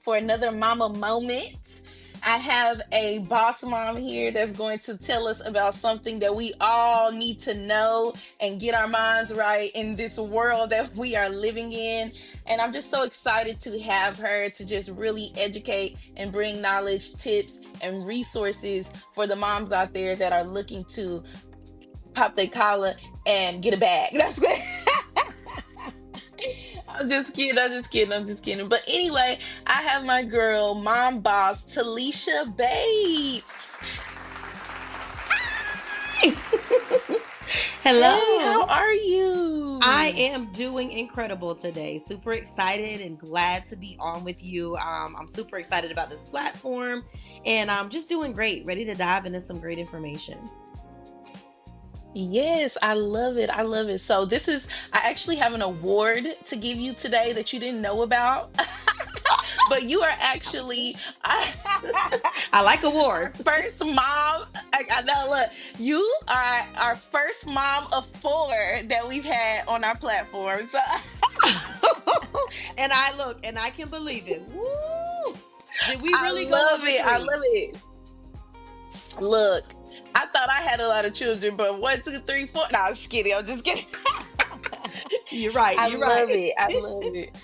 for another mama moment. I have a boss mom here that's going to tell us about something that we all need to know and get our minds right in this world that we are living in. And I'm just so excited to have her to just really educate and bring knowledge, tips, and resources for the moms out there that are looking to pop their collar and get a bag. That's good. I'm just kidding. I'm just kidding. I'm just kidding. But anyway, I have my girl, mom boss, Taleesha Bates. Hey, how Hello. are I you? am doing incredible today. Super excited and glad to be on with you. I'm super excited about this platform and I'm just doing great. Ready to dive into some great information. Yes, I love it. I love it. So I actually have an award to give you today that you didn't know about. But you are actually I like our awards. first mom. I know, look, you are our first mom of four that we've had on our platform. So And I look and I can believe it. Woo! Did we I really go love over it. I three? love it. Look, I thought I had a lot of children, but one, two, three, four. No, I'm just kidding. I'm just kidding. You're right. I You're love right. it. I love it.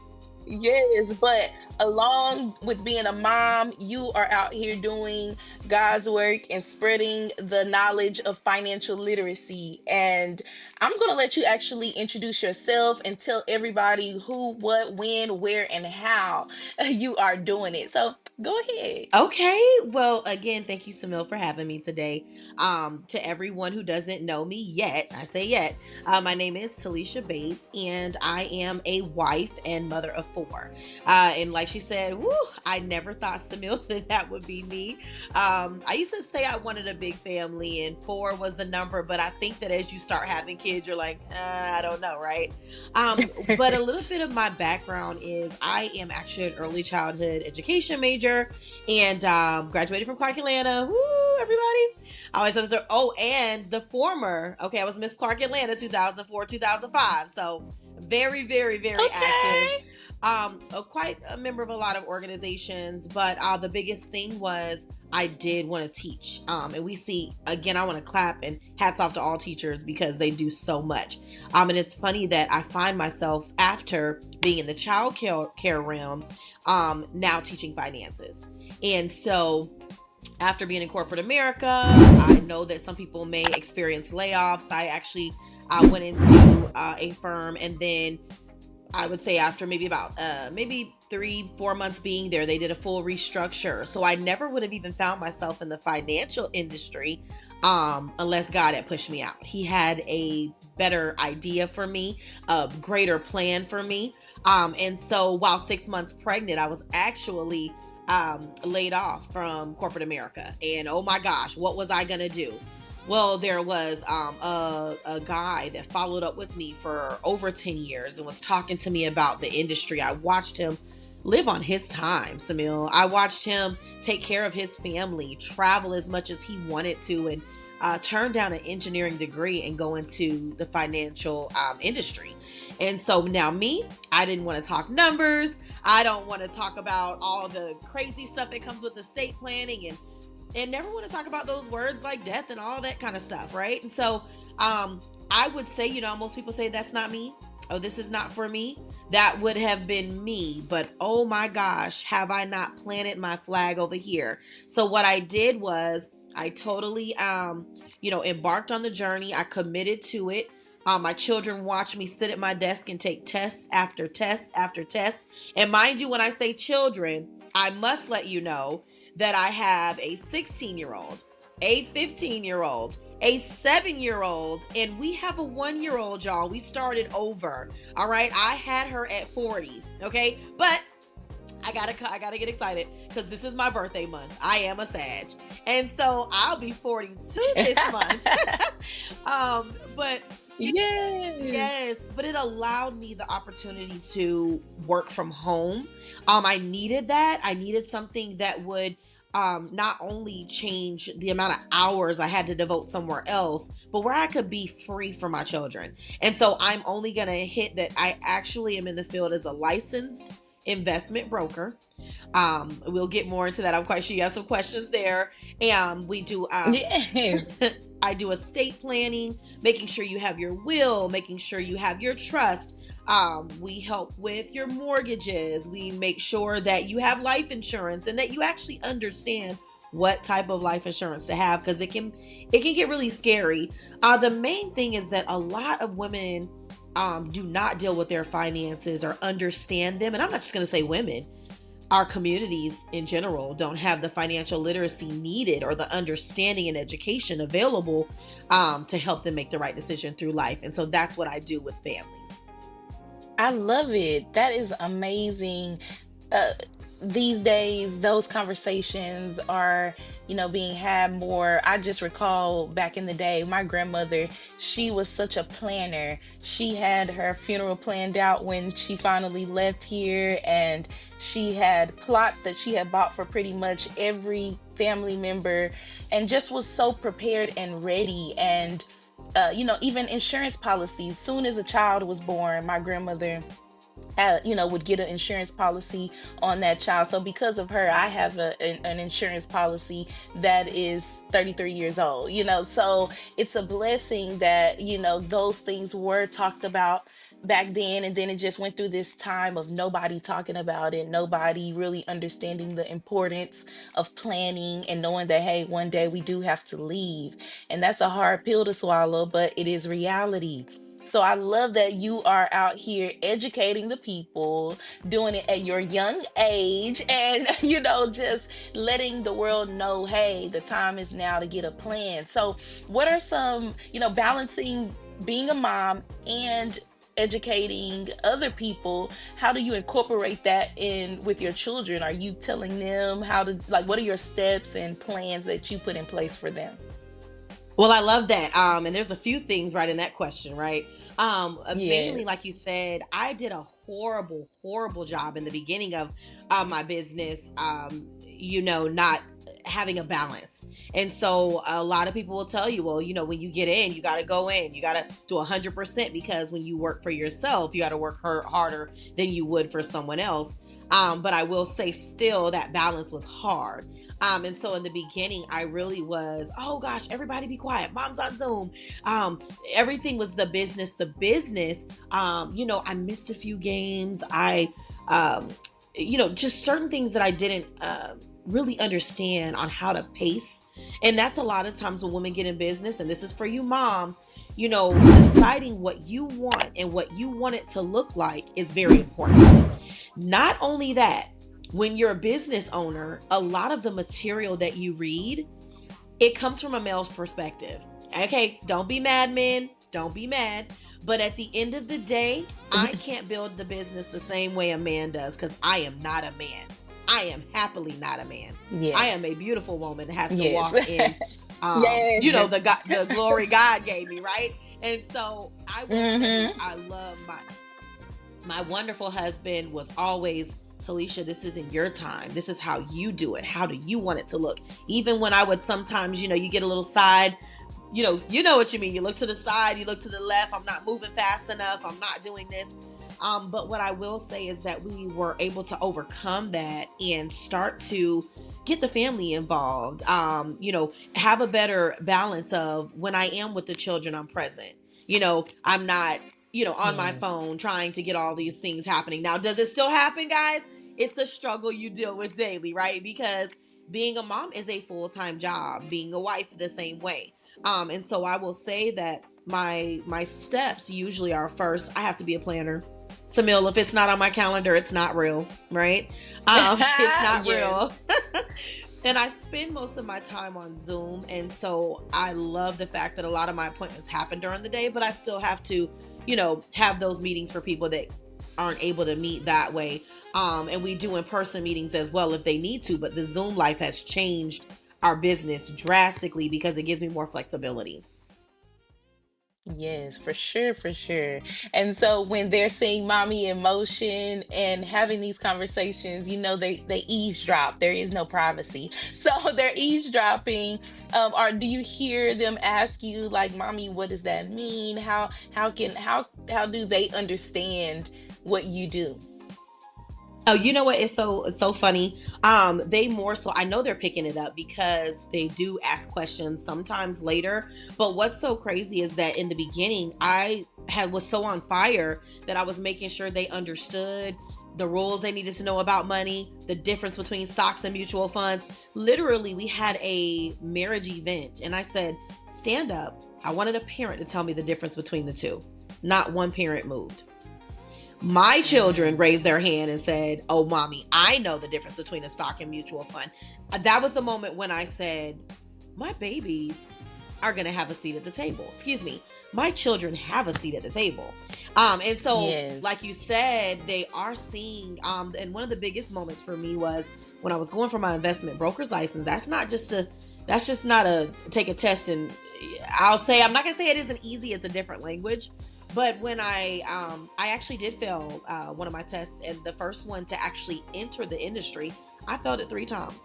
Yes, but along with being a mom, you are out here doing God's work and spreading the knowledge of financial literacy. And I'm going to let you actually introduce yourself and tell everybody who, what, when, where, and how you are doing it. So go ahead. Okay. Well, again, thank you, Samil, for having me today. To everyone who doesn't know me yet, I say yet, my name is Taleesha Bates, and I am a wife and mother of four. And like she said, woo, I never thought, Samil, that would be me. I used to say I wanted a big family, and four was the number, but I think that as you start having kids, you're like, I don't know, right? But a little bit of my background is I am actually an early childhood education major and graduated from Clark Atlanta. Woo, everybody. I always said the oh, and the former, okay, I was Miss Clark Atlanta 2004, 2005. So very, very, very active. Okay. Quite a member of a lot of organizations, but the biggest thing was I did want to teach. And we see, again, I want to clap and hats off to all teachers because they do so much. And it's funny that I find myself after being in the child care realm, now teaching finances. And so after being in corporate America, I know that some people may experience layoffs. I actually went into a firm, and then I would say after maybe about maybe 3-4 months being there, they did a full restructure. So I never would have even found myself in the financial industry unless God had pushed me out. He had a better idea for me, a greater plan for me. And so while 6 months pregnant, I was actually laid off from corporate America. And oh my gosh, what was I going to do? Well, there was a guy that followed up with me for over 10 years and was talking to me about the industry. I watched him live on his time, Samil. I watched him take care of his family, travel as much as he wanted to, and turn down an engineering degree and go into the financial industry. And so now me, I didn't want to talk numbers. I don't want to talk about all the crazy stuff that comes with estate planning and never want to talk about those words like death and all that kind of stuff, right? And so I would say, most people say that's not me. Oh, this is not for me. That would have been me. But oh my gosh, have I not planted my flag over here? So what I did was I totally, embarked on the journey. I committed to it. My children watched me sit at my desk and take test after test after test. And mind you, when I say children, I must let you know that I have a 16-year-old, a 15-year-old, a 7-year-old, and we have a 1-year-old, y'all. We started over. All right. I had her at 40. Okay. But I gotta get excited because this is my birthday month. I am a Sag. And so I'll be 42 this month. But Yes. yes, but it allowed me the opportunity to work from home. I needed that. I needed something that would not only change the amount of hours I had to devote somewhere else, but where I could be free for my children. And so I'm only going to hit that I actually am in the field as a licensed investment broker. We'll get more into that. I'm quite sure you have some questions there. And we do Yes. I do estate planning, making sure you have your will, making sure you have your trust. We help with your mortgages. We make sure that you have life insurance and that you actually understand what type of life insurance to have, because it can get really scary. The main thing is that a lot of women do not deal with their finances or understand them, and I'm not just going to say women. Our communities in general don't have the financial literacy needed or the understanding and education available to help them make the right decision through life. And so that's what I do with families. I love it. That is amazing. Uh, these days, those conversations are, being had more. I just recall back in the day, my grandmother, she was such a planner. She had her funeral planned out when she finally left here, and she had plots that she had bought for pretty much every family member, and just was so prepared and ready. And even insurance policies. Soon as a child was born, my grandmother would get an insurance policy on that child. So because of her, I have an insurance policy that is 33 years old, so it's a blessing that, those things were talked about back then. And then it just went through this time of nobody talking about it, nobody really understanding the importance of planning and knowing that, hey, one day we do have to leave. And that's a hard pill to swallow, but it is reality. So I love that you are out here educating the people, doing it at your young age, and just letting the world know, hey, the time is now to get a plan. So, what are some, balancing being a mom and educating other people? How do you incorporate that in with your children? Are you telling them how to, like, what are your steps and plans that you put in place for them? Well, I love that. And there's a few things right in that question, right? Mainly, like Yes. you said, I did a horrible, horrible job in the beginning of my business, not having a balance. And so a lot of people will tell you, well, when you get in, you got to go in, you got to do 100%, because when you work for yourself, you got to work harder than you would for someone else. But I will say still that balance was hard. And so in the beginning, I really was, oh gosh, everybody be quiet. Mom's on Zoom. Um, Everything was the business, the business. I missed a few games. Um, just certain things that I didn't really understand on how to pace. And that's a lot of times when women get in business, and this is for you moms, deciding what you want and what you want it to look like is very important. Not only that, when you're a business owner, a lot of the material that you read, it comes from a male's perspective. Okay, don't be mad, men. Don't be mad. But at the end of the day, I can't build the business the same way a man does, because I am not a man. I am happily not a man. I Yes. am a beautiful woman that has to Yes. walk in, Yes. the glory God gave me, right? And so I will say, Hmm. I love my wonderful husband was always, Taleesha, this isn't your time. This is how you do it. How do you want it to look? Even when I would sometimes, you get a little side, you know what you mean. You look to the side, you look to the left. I'm not moving fast enough. I'm not doing this. But what I will say is that we were able to overcome that and start to get the family involved. Have a better balance of when I am with the children, I'm present. I'm not, on my Yes. phone trying to get all these things happening. Now, does it still happen, guys? It's a struggle you deal with daily, right? Because being a mom is a full-time job, being a wife the same way. And so I will say that my steps usually are, first, I have to be a planner. Samil, if it's not on my calendar, it's not real, right? It's not Yes. real. And I spend most of my time on Zoom. And so I love the fact that a lot of my appointments happen during the day, but I still have to, have those meetings for people that aren't able to meet that way. And we do in-person meetings as well if they need to, but the Zoom life has changed our business drastically because it gives me more flexibility. Yes, for sure, for sure. And so when they're seeing mommy in motion and having these conversations, they eavesdrop. There is no privacy. So they're eavesdropping. Or do you hear them ask you, like, mommy, what does that mean? How do they understand what you do? Oh, you know what? It's so funny. They more so, I know they're picking it up because they do ask questions sometimes later. But what's so crazy is that in the beginning, I had was so on fire that I was making sure they understood the rules they needed to know about money, the difference between stocks and mutual funds. Literally, we had a marriage event, and I said, "Stand up." I wanted a parent to tell me the difference between the two. Not one parent moved. My children Mm, raised their hand and said, "Oh, mommy, I know the difference between a stock and mutual fund." That was the moment when I said, "My babies are going to have a seat at the table." Excuse me. My children have a seat at the table. And so, like yes. you said, they are seeing, and one of the biggest moments for me was when I was going for my investment broker's license. That's just not a take a test. And I'm not going to say it isn't easy. It's a different language. But when I actually did fail one of my tests, and the first one to actually enter the industry, I failed it 3 times.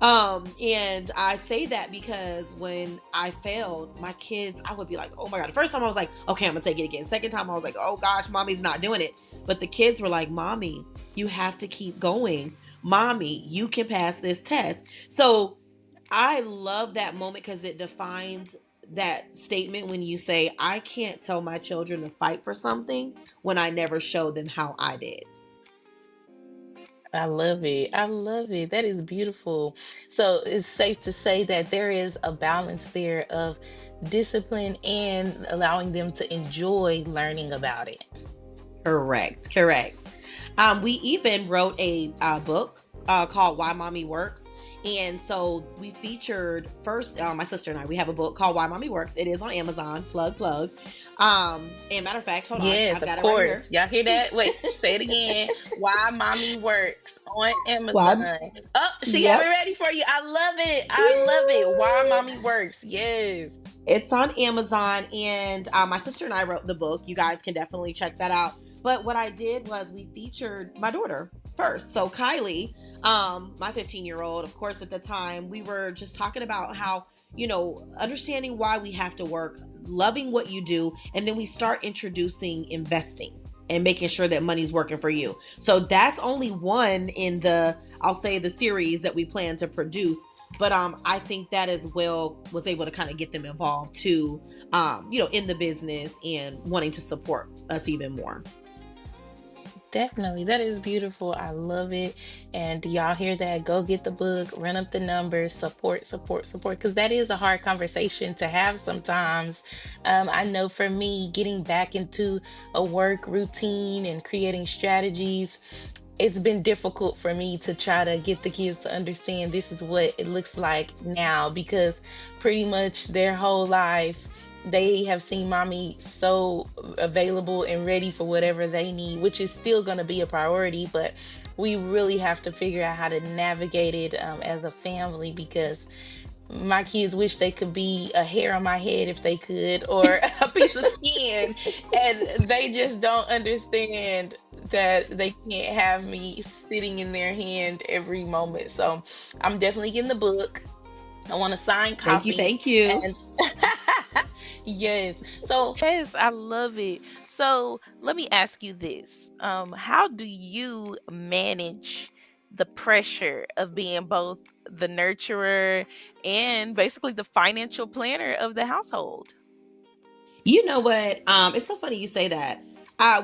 And I say that because when I failed, my kids, I would be like, "Oh my God." The first time I was like, "Okay, I'm gonna take it again." Second time I was like, "Oh gosh, mommy's not doing it." But the kids were like, "Mommy, you have to keep going. Mommy, you can pass this test." So I love that moment because it defines that statement when you say, "I can't tell my children to fight for something when I never showed them how I did." I love it. I love it. That is beautiful. So it's safe to say that there is a balance there of discipline and allowing them to enjoy learning about it. Correct, correct. We even wrote a book called "Why Mommy Works," and so we featured first. My sister and I, we have a book called "Why Mommy Works." It is on Amazon. Plug, plug. And matter of fact, hold on, Yes, I've of got it right course. here. Y'all hear that? Wait, say it again. Why Mommy Works on Why? Amazon. Oh, she have it Yep. ready for you. I love it. I love it. Why Mommy Works. Yes. It's on Amazon, and my sister and I wrote the book. You guys can definitely check that out. But what I did was we featured my daughter first. So Kylie, my 15-year-old, of course, at the time, we were just talking about how, understanding why we have to work, loving what you do, and then we start introducing investing and making sure that money's working for you. So that's only one in the, I'll say, the series that we plan to produce. But I think that as well was able to kind of get them involved too, in the business and wanting to support us even more. Definitely. That is beautiful. I love it. And do y'all hear that? Go get the book, run up the numbers, support, support, support. Because that is a hard conversation to have sometimes. I know for me, getting back into a work routine and creating strategies, it's been difficult for me to try to get the kids to understand this is what it looks like now because pretty much their whole life they have seen mommy so available and ready for whatever they need, which is still going to be a priority, but we really have to figure out how to navigate it as a family because my kids wish they could be a hair on my head if they could, or a piece of skin. And they just don't understand that they can't have me sitting in their hand every moment. So I'm definitely getting the book. I want a signed Thank you, copy. thank you. And yes. So yes, I love it. So let me ask you this. How do you manage the pressure of being both the nurturer and basically the financial planner of the household? You know what? It's so funny you say that.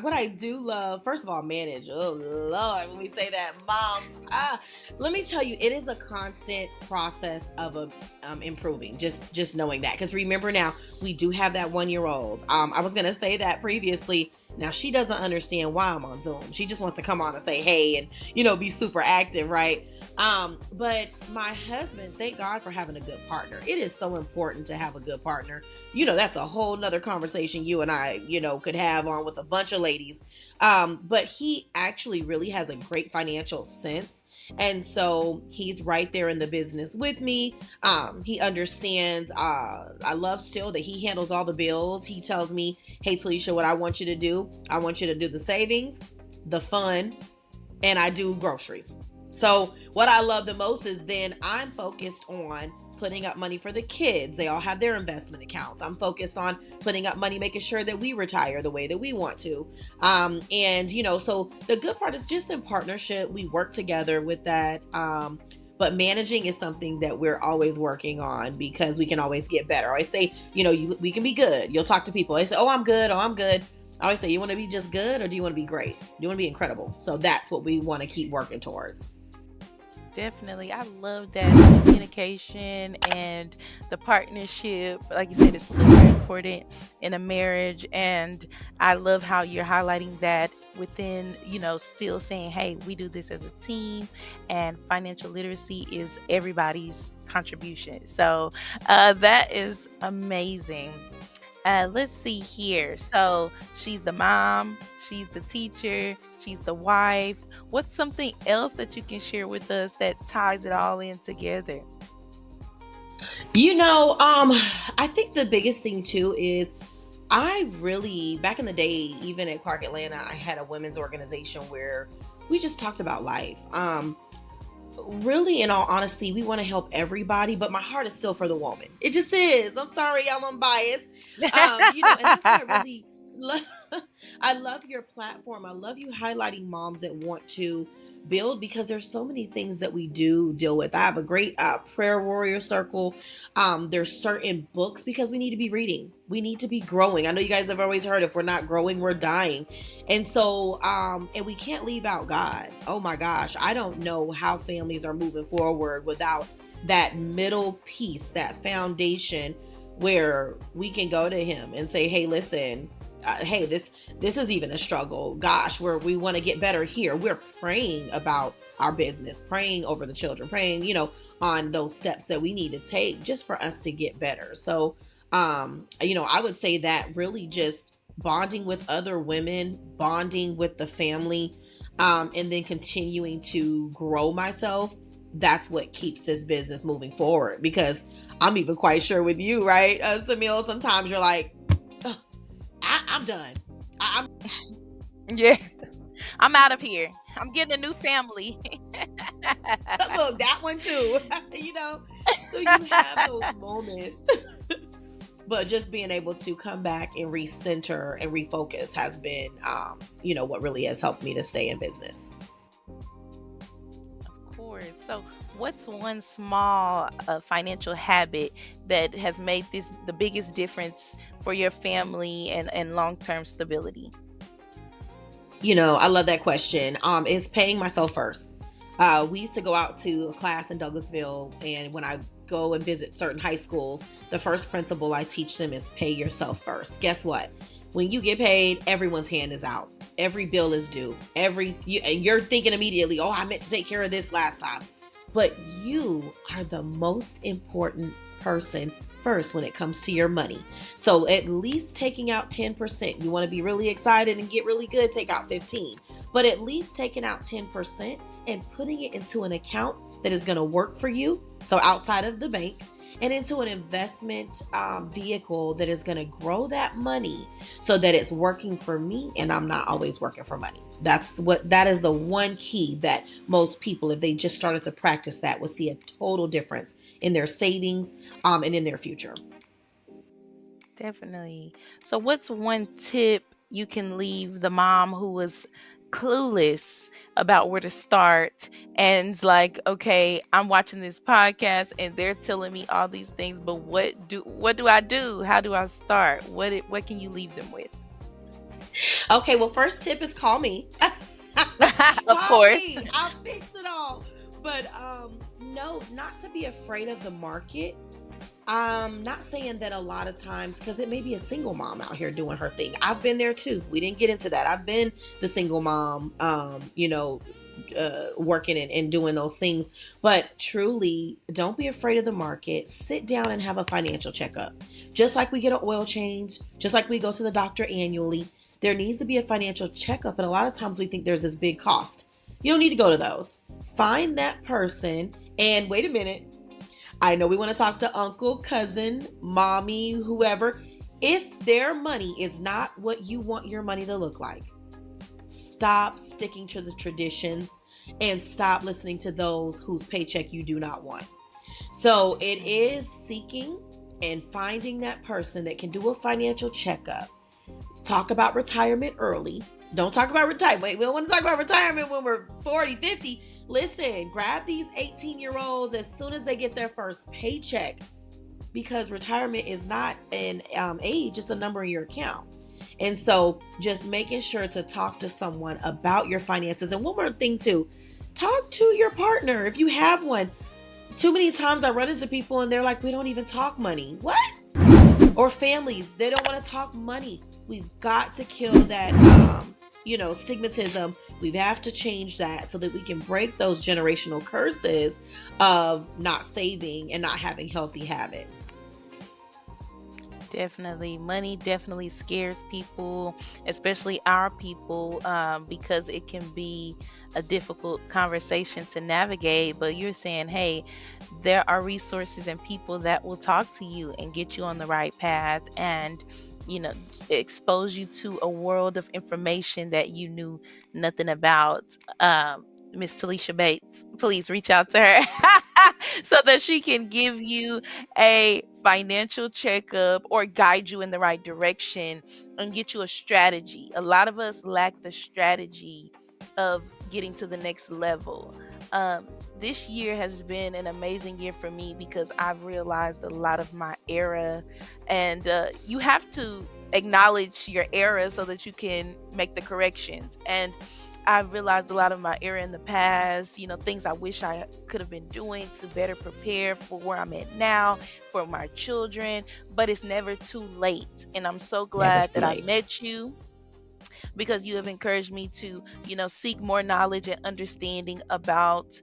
What I do love, first of all, manage. Oh Lord, when we say that, moms. Let me tell you, it is a constant process of improving. Just knowing that, because remember now, we do have that 1 year old. I was gonna say that previously. Now she doesn't understand why I'm on Zoom. She just wants to come on and say hey and be super active, right? But my husband, thank God for having a good partner. It is so important to have a good partner. That's a whole nother conversation you and I, could have on with a bunch of ladies. But he actually really has a great financial sense. And so he's right there in the business with me. He understands. I love still that he handles all the bills. He tells me, "Hey, Taleesha, what I want you to do, I want you to do the savings, the fun, and I do groceries." So what I love the most is then I'm focused on putting up money for the kids. They all have their investment accounts. I'm focused on putting up money, making sure that we retire the way that we want to. And, so the good part is just in partnership, we work together with that. But managing is something that we're always working on because we can always get better. I always say, we can be good. You'll talk to people. They say, oh, I'm good. Oh, I'm good. I always say, you want to be just good or do you want to be great? Do you want to be incredible? So that's what we want to keep working towards. Definitely. I love that communication and the partnership. Like you said, it's super important in a marriage. And I love how you're highlighting that within, still saying, hey, we do this as a team, and financial literacy is everybody's contribution. So that is amazing. Let's see here. So she's the mom, she's the teacher, she's the wife. What's something else that you can share with us that ties it all in together? I think the biggest thing too is I really, back in the day, even at Clark Atlanta, I had a women's organization where we just talked about life. Really, in all honesty, we want to help everybody, but my heart is still for the woman. It just is. I'm sorry, y'all, I'm biased. And that's what I really love. I love your platform. I love you highlighting moms that want to build because there's so many things that we do deal with. I have a great prayer warrior circle. There's certain books because we need to be reading. We need to be growing. I know you guys have always heard if we're not growing, we're dying. And so, and we can't leave out God. Oh my gosh. I don't know how families are moving forward without that middle piece, that foundation where we can go to him and say, hey, listen, hey, this is even a struggle. Gosh, where we want to get better here. We're praying about our business, praying over the children, praying, on those steps that we need to take just for us to get better. So, I would say that really just bonding with other women, bonding with the family, and then continuing to grow myself. That's what keeps this business moving forward because I'm even quite sure with you, right? Samil, sometimes you're like, I'm done. I'm Yes. I'm out of here. I'm getting a new family. look that one too. So you have those moments, but just being able to come back and recenter and refocus has been, what really has helped me to stay in business. Of course. So, what's one small financial habit that has made this the biggest difference for your family and long-term stability? I love that question. Is paying myself first. We used to go out to a class in Douglasville, and when I go and visit certain high schools, the first principle I teach them is pay yourself first. Guess what? When you get paid, everyone's hand is out. Every bill is due. And you're thinking immediately, oh, I meant to take care of this last time. But you are the most important person first when it comes to your money. So at least taking out 10%. You want to be really excited and get really good, take out 15. But at least taking out 10% and putting it into an account that is going to work for you. So outside of the bank, and into an investment vehicle that is going to grow that money so that it's working for me and I'm not always working for money. That is the one key that most people, if they just started to practice that, will see a total difference in their savings and in their future. Definitely. So, what's one tip you can leave the mom who was clueless about where to start and like, okay, I'm watching this podcast and they're telling me all these things, but what do I do? How do I start? What can you leave them with? Okay, well, first tip is call me. Of Call course. me. I'll fix it all. But no, not to be afraid of the market. I'm not saying that a lot of times, because it may be a single mom out here doing her thing. I've been there too. We didn't get into that. I've been the single mom, working and doing those things. But truly, don't be afraid of the market. Sit down and have a financial checkup. Just like we get an oil change, just like we go to the doctor annually, there needs to be a financial checkup. And a lot of times we think there's this big cost. You don't need to go to those. Find that person and wait a minute. I know we want to talk to uncle, cousin, mommy, whoever. If their money is not what you want your money to look like, stop sticking to the traditions and stop listening to those whose paycheck you do not want. So it is seeking and finding that person that can do a financial checkup. Talk about retirement early. Don't talk about retirement. Wait, we don't want to talk about retirement when we're 40, 50. Listen, grab these 18-year-olds as soon as they get their first paycheck, because retirement is not an age, it's a number in your account. And so just making sure to talk to someone about your finances. And one more thing too, talk to your partner if you have one. Too many times I run into people and they're like, we don't even talk money. What? Or families, they don't want to talk money. We've got to kill that stigmatism. We have to change that so that we can break those generational curses of not saving and not having healthy habits. Definitely. Money definitely scares people, especially our people, because it can be a difficult conversation to navigate. But you're saying, hey, there are resources and people that will talk to you and get you on the right path and, you know, expose you to a world of information that you knew nothing about. Miss Taleesha Bates, please reach out to her so that she can give you a financial checkup or guide you in the right direction and get you a strategy. A lot of us lack the strategy of getting to the next level. This year has been an amazing year for me because I've realized a lot of my error, and you have to acknowledge your error so that you can make the corrections. And I've realized a lot of my error in the past, things I wish I could have been doing to better prepare for where I'm at now, for my children, but it's never too late. And I'm so Never glad too that I late. met you because you have encouraged me to, seek more knowledge and understanding about,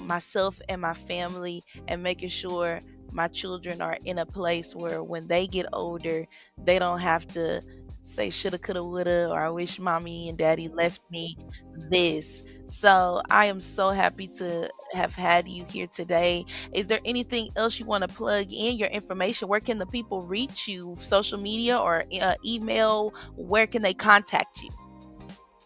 myself and my family and making sure my children are in a place where when they get older, they don't have to say shoulda, coulda, woulda, or I wish mommy and daddy left me this. So I am so happy to have had you here today. Is there anything else you want to plug in your information? Where can the people reach you? Social media or email? Where can they contact you?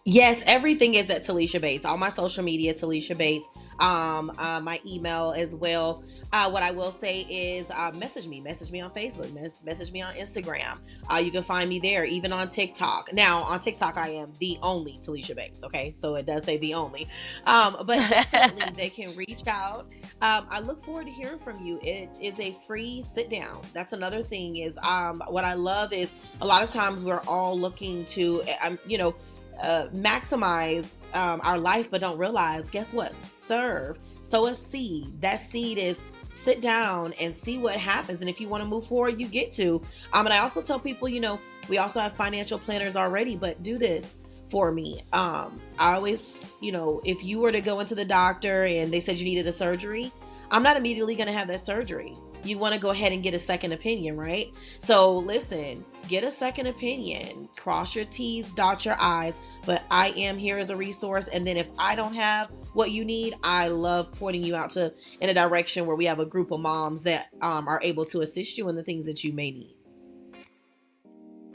Yes, everything is at Taleesha Bates. All my social media, Taleesha Bates. My email as well. What I will say is, message me on Facebook, message me on Instagram. You can find me there, even on TikTok. Now, on TikTok, I am the only Taleesha Bates. Okay, so it does say the only. But definitely, they can reach out. I look forward to hearing from you. It is a free sit down. That's another thing. Is what I love is a lot of times we're all looking to, maximize our life, but don't realize, guess what? Serve. Sow a seed. That seed is sit down and see what happens. And if you want to move forward, you get to. And I also tell people, we also have financial planners already, but do this for me. I always, if you were to go into the doctor and they said you needed a surgery, I'm not immediately going to have that surgery. You want to go ahead and get a second opinion, right? So listen, get a second opinion, cross your T's, dot your I's, but I am here as a resource. And then if I don't have what you need, I love pointing you out to in a direction where we have a group of moms that are able to assist you in the things that you may need.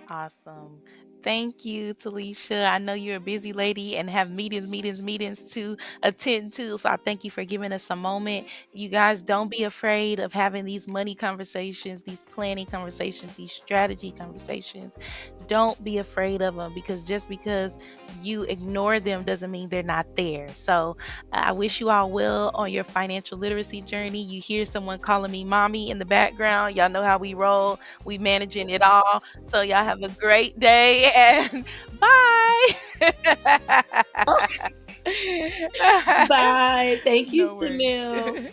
Awesome. Thank you, Taleesha. I know you're a busy lady and have meetings, meetings, meetings to attend to. So I thank you for giving us a moment. You guys don't be afraid of having these money conversations, these planning conversations, these strategy conversations. Don't be afraid of them because just because you ignore them doesn't mean they're not there. So I wish you all well on your financial literacy journey. You hear someone calling me mommy in the background. Y'all know how we roll. We managing it all. So y'all have a great day and bye. Bye. Thank you, No worries. Samil.